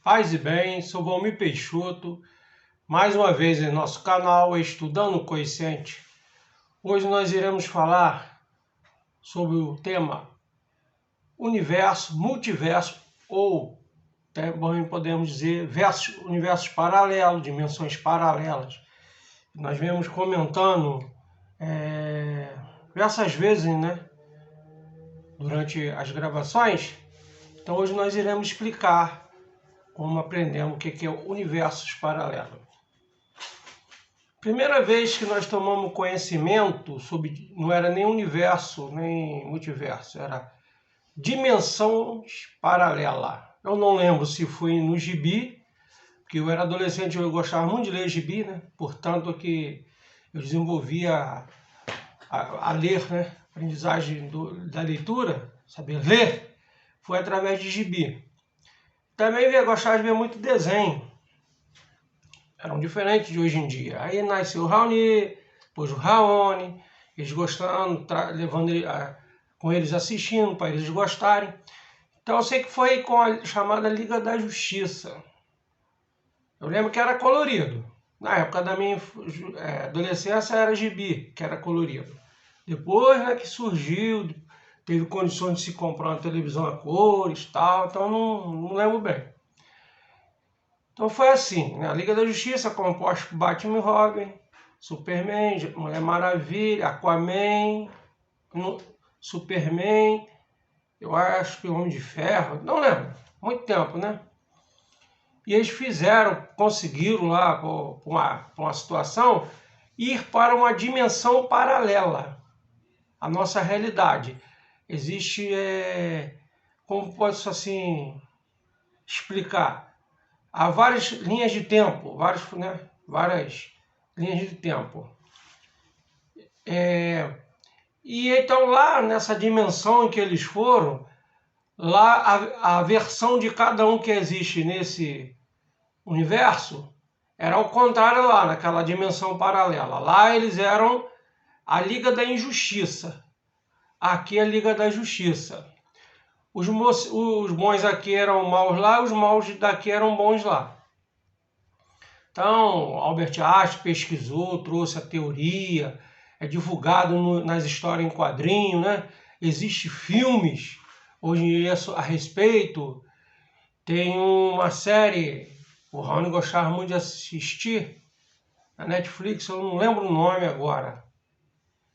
Paz e bem, sou Valmir Peixoto, mais uma vez em nosso canal Estudando o Coeficiente. Hoje nós iremos falar sobre o tema universo, multiverso ou também podemos dizer universos paralelos, dimensões paralelas. Nós viemos comentando diversas vezes, durante as gravações. Então hoje nós iremos explicar como aprendemos o que é o universos paralelos. Primeira vez que nós tomamos conhecimento sobre, não era nem universo, nem multiverso, era dimensões paralelas. Eu não lembro se foi no gibi, porque eu era adolescente e eu gostava muito de ler gibi, Portanto que eu desenvolvia a ler, aprendizagem da leitura, saber ler, foi através de gibi. Também gostava de ver muito desenho. Eram diferentes de hoje em dia. Aí nasceu o Raoni, depois o Raoni, eles gostando, levando com eles assistindo, para eles gostarem. Então eu sei que foi com a chamada Liga da Justiça. Eu lembro que era colorido. Na época da minha adolescência era gibi, que era colorido. Depois que surgiu, teve condições de se comprar uma televisão a cores e tal, então não lembro bem. Então foi assim, a Liga da Justiça, composta por Batman e Robin, Superman, Mulher Maravilha, Aquaman, Superman, eu acho que o Homem de Ferro, não lembro, muito tempo, E eles conseguiram lá, por uma situação, ir para uma dimensão paralela à nossa realidade. Existe, como posso assim explicar? Há várias linhas de tempo, várias linhas de tempo. E então lá nessa dimensão em que eles foram, lá a versão de cada um que existe nesse universo era ao contrário lá, naquela dimensão paralela. Lá eles eram a Liga da Injustiça, aqui a Liga da Justiça. Os bons aqui eram maus lá, os maus daqui eram bons lá. Então, Albert Einstein pesquisou, trouxe a teoria, é divulgado nas histórias em quadrinho, Existem filmes hoje em dia a respeito. Tem uma série, o Raoni gostava muito de assistir, na Netflix, eu não lembro o nome agora.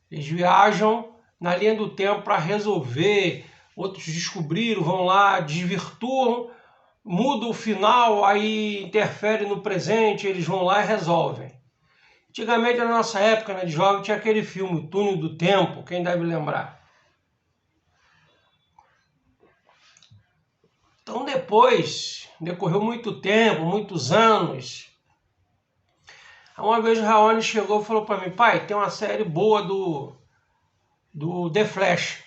Eles viajam na linha do tempo para resolver, outros descobriram, vão lá, desvirtuam, muda o final, aí interfere no presente, eles vão lá e resolvem. Antigamente, na nossa época de jovem, tinha aquele filme, O Túnel do Tempo, quem deve lembrar. Então depois, decorreu muito tempo, muitos anos, uma vez o Raoni chegou e falou para mim: pai, tem uma série boa do The Flash.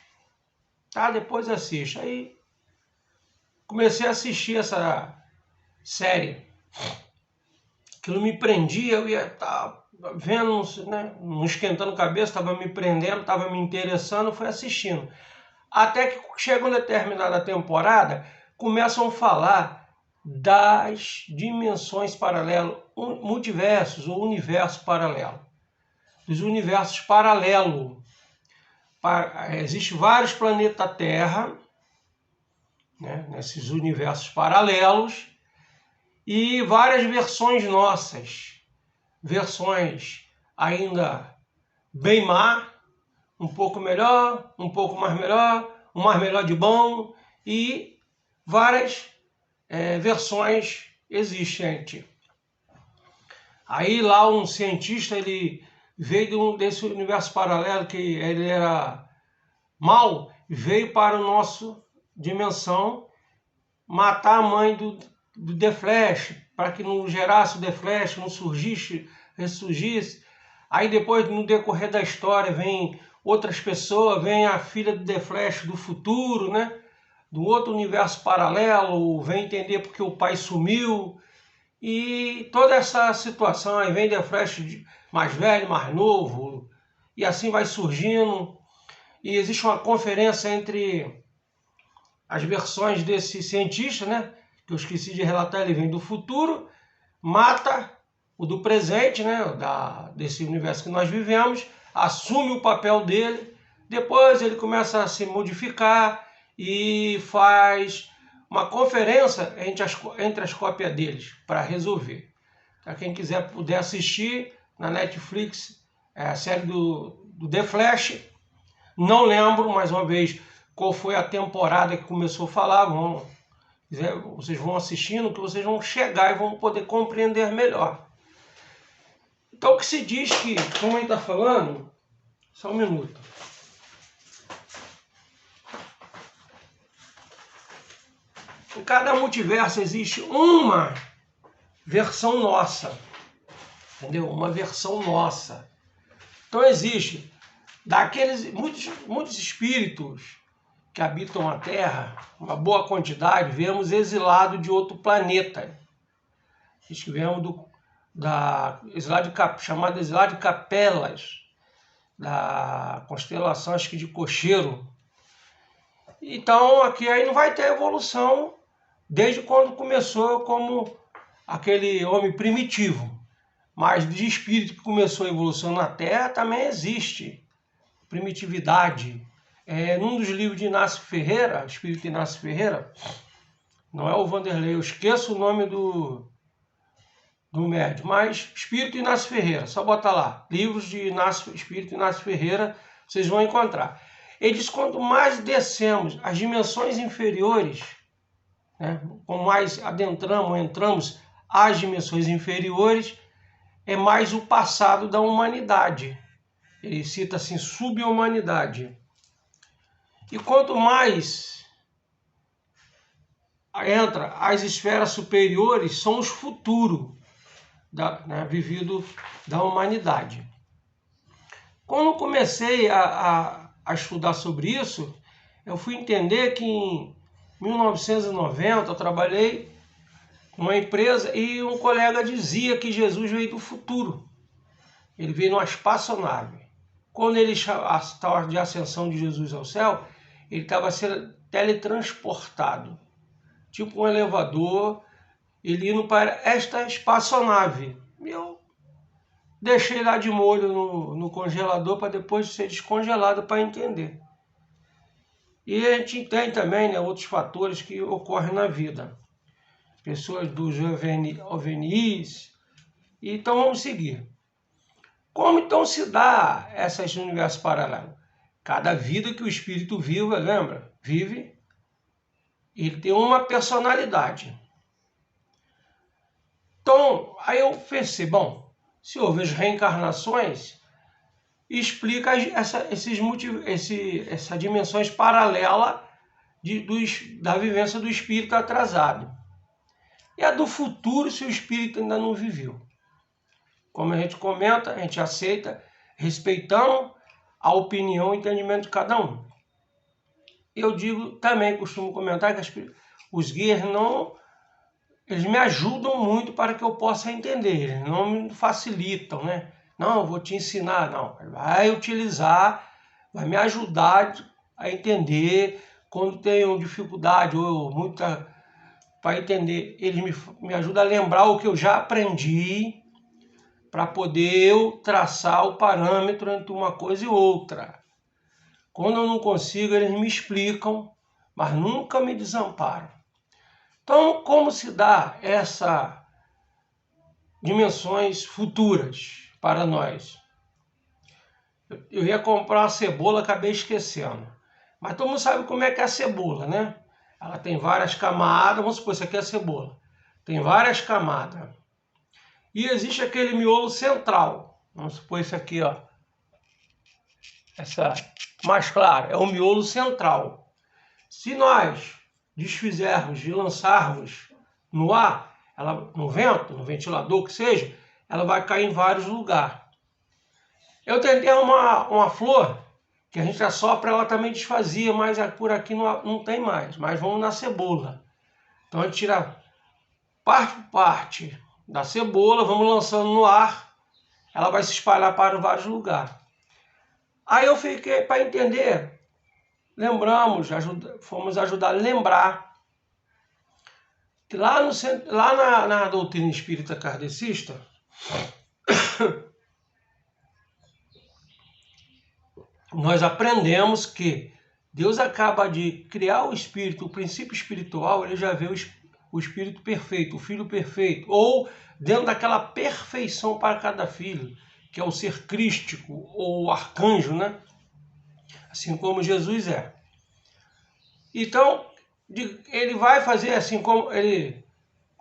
Tá, depois assiste. Aí comecei a assistir essa série. Aquilo me prendia, eu ia vendo, não esquentando cabeça, estava me prendendo, estava me interessando, fui assistindo. Até que chega uma determinada temporada, começam a falar das dimensões paralelas, multiversos ou universo paralelo. Dos universos paralelos. Existem vários planetas Terra, nesses universos paralelos, e várias versões nossas. Versões ainda bem má, um pouco melhor, um pouco mais melhor, um mais melhor de bom, e várias versões existentes. Aí lá um cientista, ele veio desse universo paralelo, que ele era mau, veio para a nossa dimensão matar a mãe do The Flash, para que não gerasse o The Flash, não ressurgisse. Aí depois, no decorrer da história, vem outras pessoas, vem a filha do The Flash do futuro, do outro universo paralelo, vem entender porque o pai sumiu. E toda essa situação, aí vem The Flash mais velho, mais novo, e assim vai surgindo. E existe uma conferência entre as versões desse cientista, que que eu esqueci de relatar, ele vem do futuro, mata o do presente, né, desse universo que nós vivemos, assume o papel dele, depois ele começa a se modificar e faz uma conferência entre as cópias deles para resolver. Para quem quiser puder assistir na Netflix, a série do The Flash. Não lembro, mais uma vez, qual foi a temporada que começou a falar. Vocês vão assistindo, que vocês vão chegar e vão poder compreender melhor. Então, o que se diz que, como ele está falando, só um minuto. Em cada multiverso existe uma versão nossa, entendeu? Uma versão nossa. Então existe daqueles muitos espíritos que habitam a Terra, uma boa quantidade, viemos exilados de outro planeta. Diz que viemos chamado exilado de Capelas, da constelação, acho que de Cocheiro. Então aqui aí não vai ter evolução desde quando começou como aquele homem primitivo. Mas de espírito que começou a evolução na Terra também existe primitividade. Num dos livros de Inácio Ferreira, Espírito Inácio Ferreira, não é o Vanderlei, eu esqueço o nome do médium, mas Espírito Inácio Ferreira, só botar lá, livros de Espírito Inácio Ferreira, vocês vão encontrar. Ele diz que quanto mais descemos as dimensões inferiores, né, quanto mais entramos às dimensões inferiores, é mais o passado da humanidade. Ele cita assim, subhumanidade. E quanto mais entra as esferas superiores, são os futuros vivido da humanidade. Quando comecei a estudar sobre isso, eu fui entender que em 1990 eu trabalhei numa empresa e um colega dizia que Jesus veio do futuro. Ele veio numa espaçonave. Quando ele estava de ascensão de Jesus ao céu, ele estava sendo teletransportado. Tipo um elevador, ele indo para esta espaçonave. Eu deixei lá de molho no congelador para depois ser descongelado para entender. E a gente tem também, né, outros fatores que ocorrem na vida. Pessoas dos OVNIs. Então vamos seguir. Como então se dá esses universos paralelos? Cada vida que o espírito vive, ele tem uma personalidade. Então, aí eu pensei, bom, se houve as reencarnações, explica essa dimensões paralela da vivência do espírito atrasado. E a do futuro, se o espírito ainda não viveu. Como a gente comenta, a gente aceita, respeitamos a opinião e entendimento de cada um. Eu digo também, costumo comentar que os guias eles me ajudam muito para que eu possa entender, eles não me facilitam, né? Não, eu vou te ensinar, não. Vai utilizar, vai me ajudar a entender quando tenho dificuldade ou muita para entender. Eles me ajudam a lembrar o que eu já aprendi para poder eu traçar o parâmetro entre uma coisa e outra. Quando eu não consigo, eles me explicam, mas nunca me desamparam. Então, como se dá essas dimensões futuras para nós? Eu ia comprar uma cebola, acabei esquecendo. Mas todo mundo sabe como é que é a cebola, né? Ela tem várias camadas, vamos supor, isso aqui é a cebola. Tem várias camadas. E existe aquele miolo central. Vamos supor isso aqui, ó. Essa mais clara, é o miolo central. Se nós desfizermos e lançarmos no ar, no vento, no ventilador que seja, ela vai cair em vários lugares. Eu tentei uma flor que a gente assopra, ela também desfazia, mas por aqui não tem mais. Mas vamos na cebola. Então a gente tira parte por parte da cebola, vamos lançando no ar, ela vai se espalhar para vários lugares. Aí eu fiquei para entender, fomos ajudar a lembrar Lá na doutrina espírita kardecista, nós aprendemos que Deus acaba de criar o espírito, o princípio espiritual, ele já vê o espírito perfeito, o filho perfeito, ou dentro daquela perfeição para cada filho, que é o ser crístico ou o arcanjo, né? Assim como Jesus é. Então, ele vai fazer assim como ele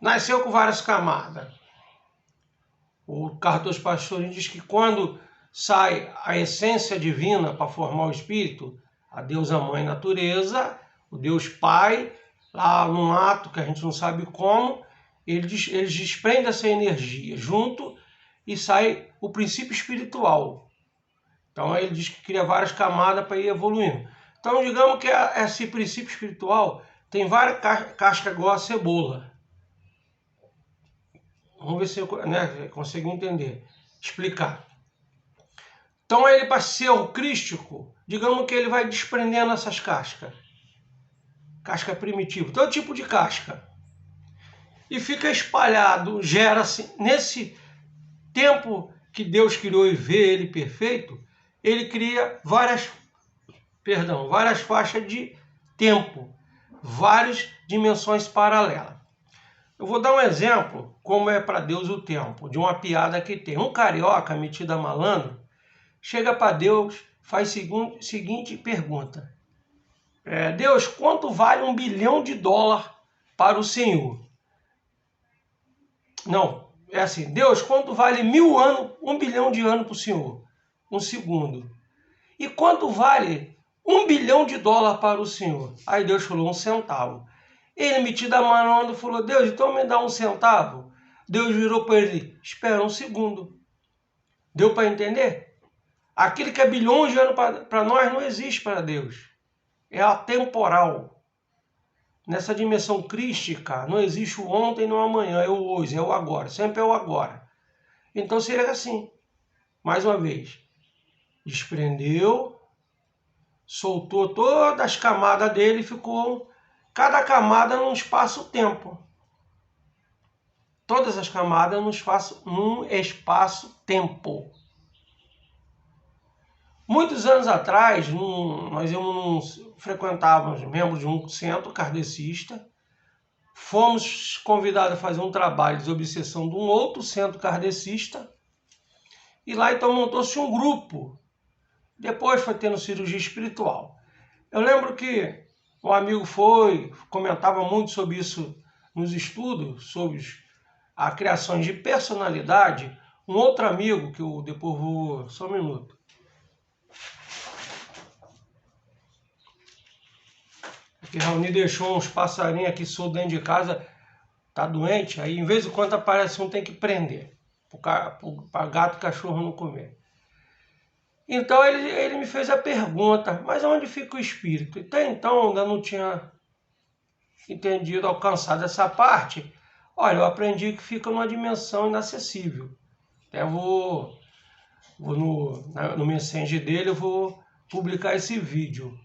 nasceu com várias camadas. O Carlos dos Pastores diz que quando sai a essência divina para formar o espírito, a deusa mãe natureza, o Deus Pai, lá num ato que a gente não sabe como, eles desprendem essa energia junto e sai o princípio espiritual. Então ele diz que cria várias camadas para ir evoluindo. Então digamos que esse princípio espiritual tem várias cascas igual a cebola. Vamos ver se eu consigo entender, explicar. Então ele, para ser o crístico, digamos que ele vai desprendendo essas cascas. Casca primitiva, todo tipo de casca. E fica espalhado, gera-se, nesse tempo que Deus criou e vê ele perfeito, ele cria várias faixas de tempo, várias dimensões paralelas. Eu vou dar um exemplo, como é para Deus o tempo, de uma piada que tem. Um carioca metido a malandro chega para Deus, faz seguinte pergunta. Deus, quanto vale $1 bilhão para o Senhor? Não, é assim, Deus, quanto vale 1000 anos, 1 bilhão de anos para o Senhor? Um segundo. E quanto vale $1 bilhão para o Senhor? Aí Deus falou, 1 centavo. Ele, metido a malandro, falou, Deus, então me dá 1 centavo. Deus virou para ele, espera 1 segundo. Deu para entender? Aquilo que é bilhões de anos para nós não existe para Deus. É atemporal. Nessa dimensão crística, não existe o ontem, não o amanhã, é o hoje, é o agora. Sempre é o agora. Então seria assim. Mais uma vez. Desprendeu, soltou todas as camadas dele e ficou cada camada num espaço-tempo. Todas as camadas num espaço-tempo. Muitos anos atrás, nós frequentávamos membros de um centro kardecista, fomos convidados a fazer um trabalho de desobsessão de um outro centro kardecista, e lá então montou-se um grupo. Depois foi tendo cirurgia espiritual. Eu lembro que um amigo comentava muito sobre isso nos estudos, sobre a criação de personalidade. Um outro amigo, que eu depois vou... Só um minuto. Porque Raoni deixou uns passarinhos aqui soltos dentro de casa, tá doente, aí em vez de quando aparece um tem que prender, para gato e cachorro não comer. Então ele me fez a pergunta, mas onde fica o espírito? Até então ainda não tinha entendido, alcançado essa parte. Olha, eu aprendi que fica numa dimensão inacessível. Eu vou no Messenger dele, eu vou publicar esse vídeo.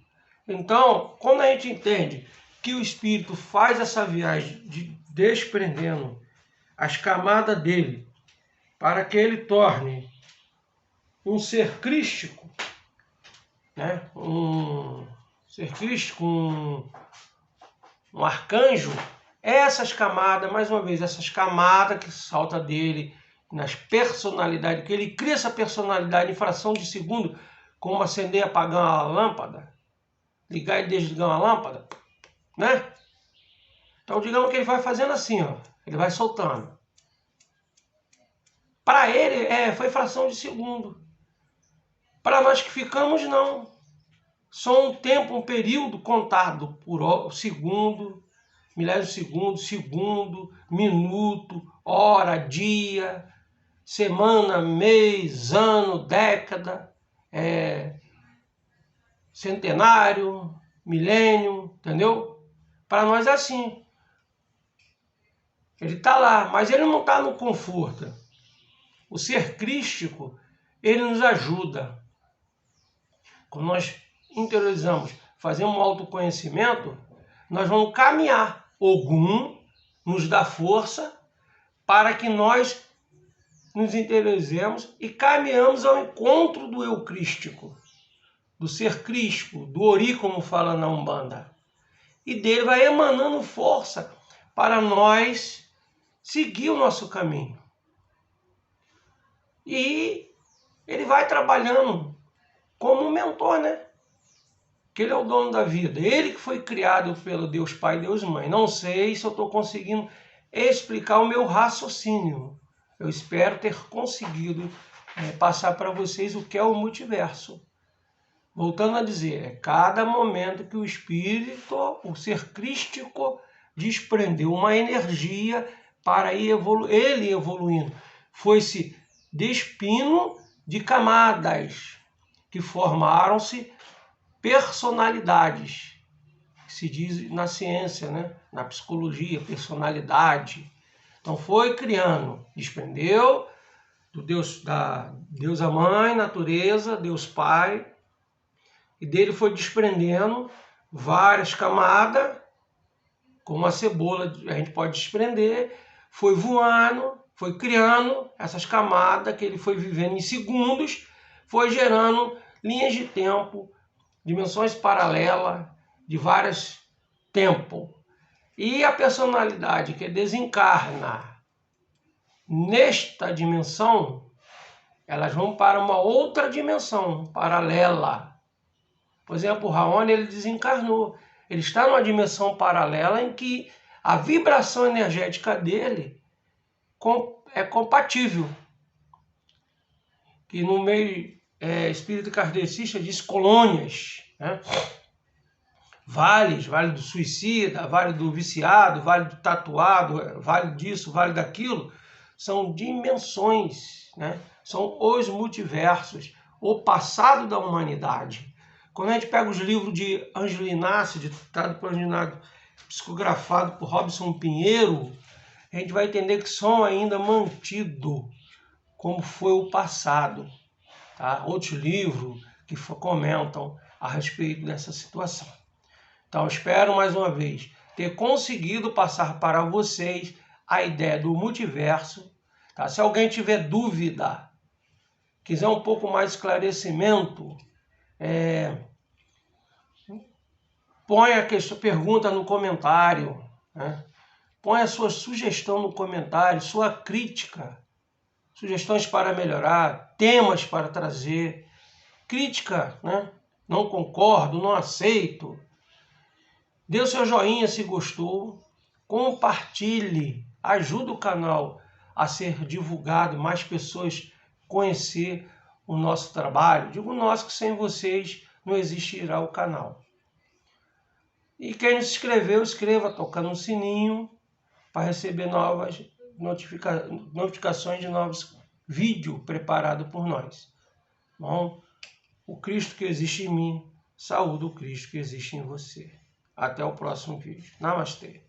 Então, quando a gente entende que o espírito faz essa viagem de desprendendo as camadas dele para que ele torne um ser crístico, né? Um ser crístico, um arcanjo, essas camadas, mais uma vez, essas camadas que salta dele, nas personalidades, que ele cria essa personalidade em fração de segundo, como acender e apagar uma lâmpada, ligar e desligar uma lâmpada, né? Então, digamos que ele vai fazendo assim, ó, ele vai soltando. Para ele, foi fração de segundo. Para nós que ficamos, não. Só um tempo, um período contado por segundo, milésimo de segundo, minuto, hora, dia, semana, mês, ano, década, centenário, milênio, entendeu? Para nós é assim. Ele está lá, mas ele não está no conforto. O ser crístico, ele nos ajuda. Quando nós interiorizamos, fazemos um autoconhecimento, nós vamos caminhar. Ogum nos dá força para que nós nos interiorizemos e caminhamos ao encontro do eu crístico, do ser crístico, do ori, como fala na Umbanda. E dele vai emanando força para nós seguir o nosso caminho. E ele vai trabalhando como um mentor, né? Que ele é o dono da vida. Ele que foi criado pelo Deus Pai e Deus Mãe. Não sei se eu estou conseguindo explicar o meu raciocínio. Eu espero ter conseguido passar para vocês o que é o multiverso. Voltando a dizer, é cada momento que o espírito, o ser crístico, desprendeu uma energia para ele evoluindo. Foi-se despindo de camadas que formaram-se personalidades, que se diz na ciência, né? Na psicologia, personalidade. Então foi criando, desprendeu do Deus, da Deusa Mãe, natureza, Deus Pai, e dele foi desprendendo várias camadas, como a cebola a gente pode desprender, foi voando, foi criando essas camadas que ele foi vivendo em segundos, foi gerando linhas de tempo, dimensões paralelas de vários tempos. E a personalidade que desencarna nesta dimensão, elas vão para uma outra dimensão paralela. Por exemplo, o Raoni, ele desencarnou. Ele está numa dimensão paralela em que a vibração energética dele é compatível. Que no meio espírito kardecista diz colônias, né? Vales, vale do suicida, vale do viciado, vale do tatuado, vale disso, vale daquilo, são dimensões, né? São os multiversos, o passado da humanidade. Quando a gente pega os livros de Ângelo Inácio, ditado por Ângelo Inácio, psicografado por Robson Pinheiro, a gente vai entender que são ainda mantidos como foi o passado. Tá? Outros livros que comentam a respeito dessa situação. Então, espero mais uma vez ter conseguido passar para vocês a ideia do multiverso. Tá? Se alguém tiver dúvida, quiser um pouco mais de esclarecimento, põe a sua pergunta no comentário, né? Põe a sua sugestão no comentário, sua crítica, sugestões para melhorar, temas para trazer, crítica, né? Não concordo, não aceito. Dê o seu joinha se gostou, compartilhe, ajuda o canal a ser divulgado, mais pessoas conhecer o nosso trabalho. Digo nosso que sem vocês não existirá o canal. E quem não se inscreveu, inscreva tocando no sininho para receber novas notificações de novos vídeos preparados por nós. Bom, o Cristo que existe em mim, saúde o Cristo que existe em você. Até o próximo vídeo. Namastê.